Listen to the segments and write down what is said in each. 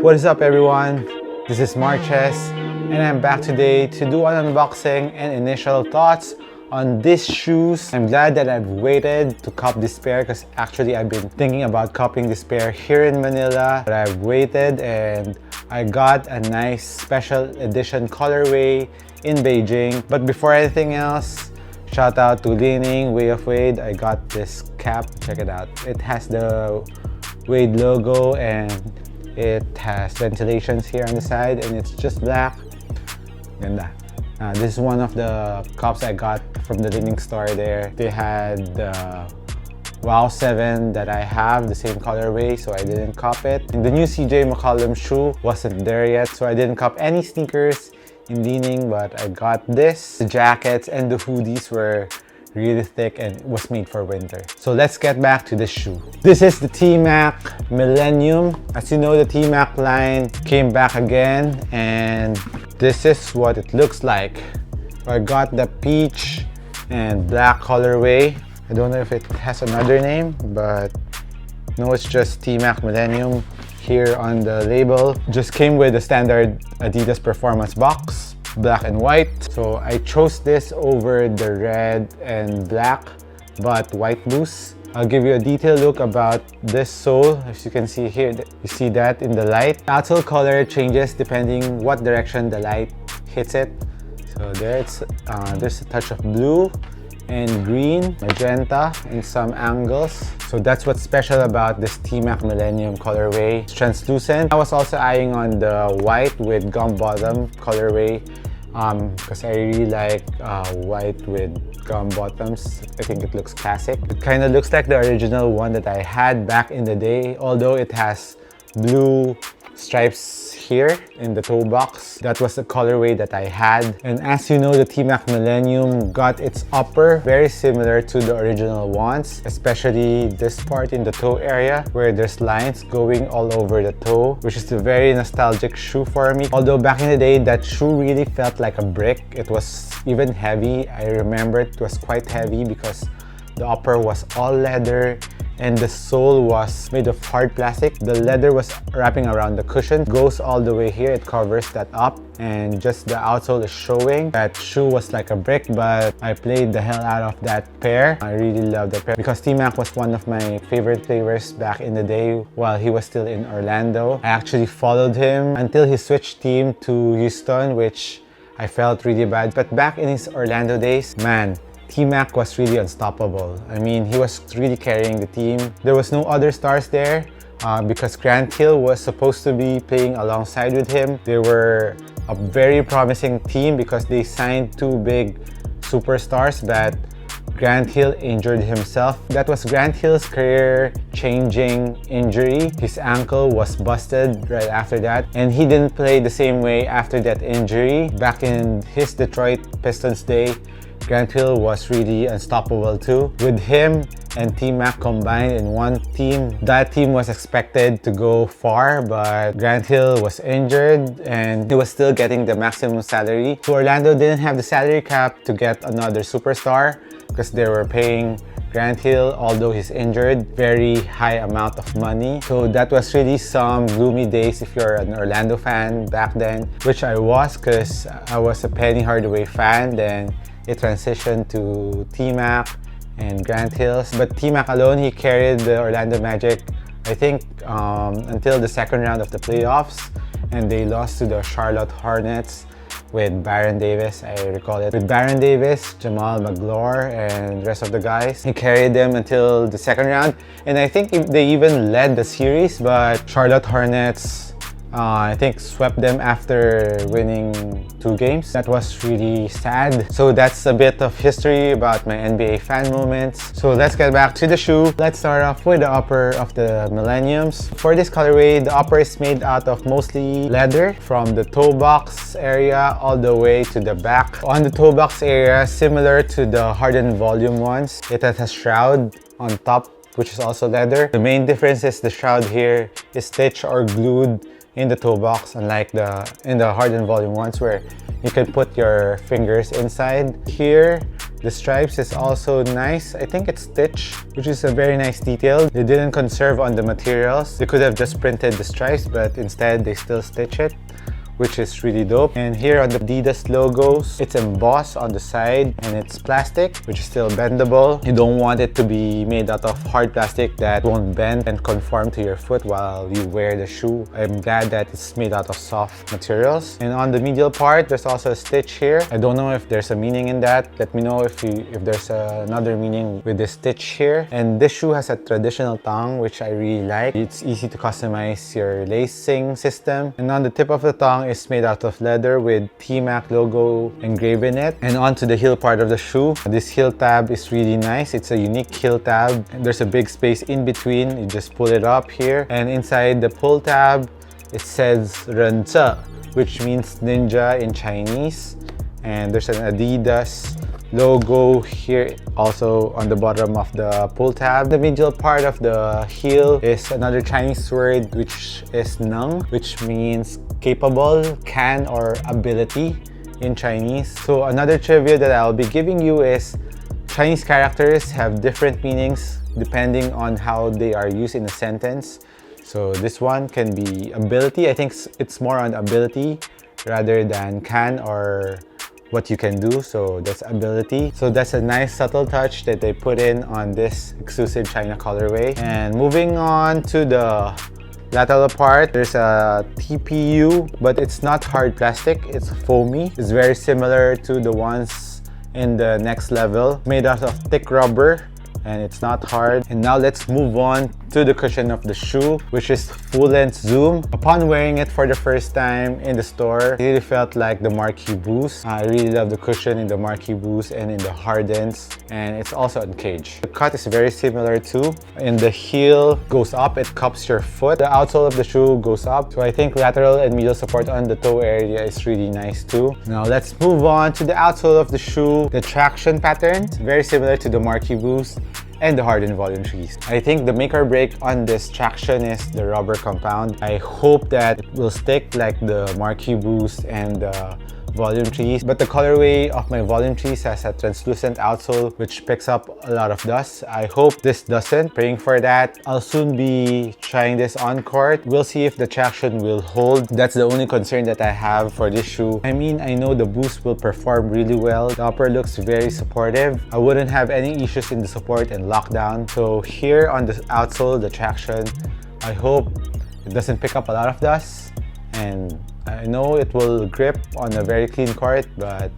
What is up everyone? This is Marches and I'm back today to do an unboxing and initial thoughts on these shoes. I'm glad that I've waited to cop this pair because actually I've been thinking about copying this pair here in Manila, but I've waited and I got a nice special edition colorway in Beijing. But before anything else, shout out to Leaning Way of Wade. I got this cap, check it out. It has the Wade logo and it has ventilations here on the side and it's just black. Ganda. This is one of the cups I got from the Leaning store there. They had the Wow 7 that I have, the same colorway, so I didn't cop it. And the new CJ McCollum shoe wasn't there yet, so I didn't cop any sneakers in Leaning, but I got this. The jackets and the hoodies were really thick and it was made for winter. So let's get back to this shoe. This is the TMAC Millennium. As you know, the TMAC line came back again and this is what it looks like. So I got the peach and black colorway. I don't know if it has another name, but no, it's just TMAC Millennium here on the label. Just came with the standard Adidas Performance box, black and white. So I chose this over the red and black but white boost. I'll give you a detailed look about this sole. As you can see here, you see that in the light. The outsole color changes depending what direction the light hits it. So there's a touch of blue and green, magenta in some angles. So that's what's special about this TMAC Millennium colorway. It's translucent. I was also eyeing on the white with gum bottom colorway because I really like white with gum bottoms. I think it looks classic. It kind of looks like the original one that I had back in the day, although it has blue stripes here in the toe box. That was the colorway that I had. And as you know, the TMAC Millennium got its upper very similar to the original ones, especially this part in the toe area where there's lines going all over the toe, which is a very nostalgic shoe for me. Although back in the day, that shoe really felt like a brick. It was even heavy. I remember it was quite heavy because the upper was all leather and the sole was made of hard plastic. The leather was wrapping around the cushion, goes all the way here, it covers that up, and just the outsole is showing. That shoe was like a brick, but I played the hell out of that pair. I really love that pair because TMAC was one of my favorite players back in the day while he was still in Orlando. I actually followed him until he switched team to Houston, which I felt really bad. But back in his Orlando days, man, TMAC was really unstoppable. I mean, he was really carrying the team. There was no other stars there because Grant Hill was supposed to be playing alongside with him. They were a very promising team because they signed two big superstars, but Grant Hill injured himself. That was Grant Hill's career-changing injury. His ankle was busted right after that, and he didn't play the same way after that injury. Back in his Detroit Pistons day, Grant Hill was really unstoppable too. With him and TMAC combined in one team, that team was expected to go far, but Grant Hill was injured and he was still getting the maximum salary. So Orlando didn't have the salary cap to get another superstar because they were paying Grant Hill, although he's injured, very high amount of money. So that was really some gloomy days if you're an Orlando fan back then, which I was because I was a Penny Hardaway fan. Then it transitioned to TMAC and Grant Hills. But TMAC alone, he carried the Orlando Magic, I think, until the second round of the playoffs. And they lost to the Charlotte Hornets with Baron Davis, I recall it. With Baron Davis, Jamal Magloire, and the rest of the guys. He carried them until the second round. And I think they even led the series, but Charlotte Hornets, I think, swept them after winning 2 games. That was really sad. So that's a bit of history about my NBA fan moments. So let's get back to the shoe. Let's start off with the upper of the Millenniums. For this colorway, the upper is made out of mostly leather from the toe box area all the way to the back. On the toe box area, similar to the Hardened Volume ones, it has a shroud on top, which is also leather. The main difference is the shroud here is stitched or glued in the toe box, unlike in the Hardened Volume ones where you can put your fingers inside. Here, The stripes is also nice. I think it's stitched, which is a very nice detail. They didn't conserve on the materials. They could have just printed the stripes, but instead they still stitch it, which is really dope. And here on the Adidas logos, it's embossed on the side and it's plastic, which is still bendable. You don't want it to be made out of hard plastic that won't bend and conform to your foot while you wear the shoe. I'm glad that it's made out of soft materials. And on the medial part, there's also a stitch here. I don't know if there's a meaning in that. Let me know if there's another meaning with this stitch here. And this shoe has a traditional tongue, which I really like. It's easy to customize your lacing system. And on the tip of the tongue, is made out of leather with TMAC logo engraved in it. And onto the heel part of the shoe, this heel tab is really nice. It's a unique heel tab. There's a big space in between. You just pull it up here, and inside the pull tab it says 忍者, which means ninja in Chinese. And there's an Adidas logo here also on the bottom of the pull tab. The medial part of the heel is another Chinese word, which is nang, which means capable, can, or ability in Chinese. So another trivia that I'll be giving you is Chinese characters have different meanings depending on how they are used in a sentence. So this one can be ability. I think it's more on ability rather than can or what you can do. So that's ability. So that's a nice subtle touch that they put in on this exclusive China colorway. And moving on to the lateral part, there's a TPU, but it's not hard plastic, it's foamy. It's very similar to the ones in the next level, made out of thick rubber, and it's not hard. And now let's move on to the cushion of the shoe, which is full-length zoom. Upon wearing it for the first time in the store, it really felt like the Marquee Boost. I really love the cushion in the Marquee Boost and in the Hardens, and it's also on cage. The cut is very similar too. In the heel goes up, it cups your foot. The outsole of the shoe goes up, so I think lateral and medial support on the toe area is really nice too. Now let's move on to the outsole of the shoe. The traction pattern is very similar to the Marquee Boost and the Harden Volume Trees. I think the make or break on this traction is the rubber compound. I hope that it will stick like the Marquee Boost and the Volume Trees, but the colorway of my Volume Trees has a translucent outsole which picks up a lot of dust. I hope this doesn't. Praying for that. I'll soon be trying this on court. We'll see if the traction will hold. That's the only concern that I have for this shoe. I mean, I know the Boost will perform really well. The upper looks very supportive. I wouldn't have any issues in the support and lockdown. So here on the outsole, the traction, I hope it doesn't pick up a lot of dust, and I know it will grip on a very clean court, but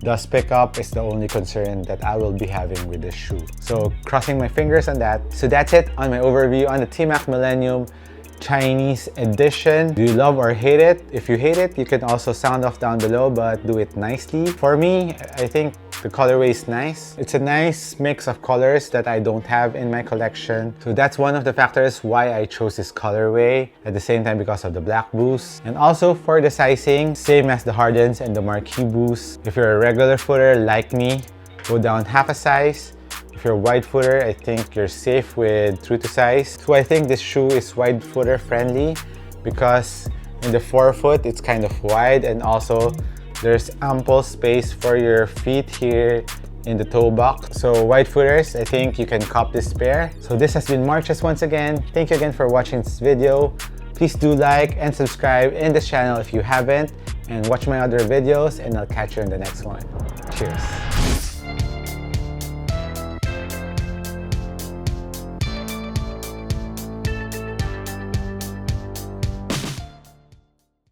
dust pickup is the only concern that I will be having with this shoe. So crossing my fingers on that. So that's it on my overview on the TMAC Millennium Chinese edition. Do you love or hate it? If you hate it, you can also sound off down below, but do it nicely. For me, I think the colorway is nice. It's a nice mix of colors that I don't have in my collection. So that's one of the factors why I chose this colorway. At the same time, because of the black boost. And also for the sizing, same as the Hardens and the Marquee Boost. If you're a regular footer like me, go down half a size. If you're a wide footer, I think you're safe with true to size. So I think this shoe is wide footer friendly because in the forefoot, it's kind of wide, and also there's ample space for your feet here in the toe box. So wide footers, I think you can cop this pair. So this has been Marches once again. Thank you again for watching this video. Please do like and subscribe in this channel if you haven't, and watch my other videos, and I'll catch you in the next one. Cheers.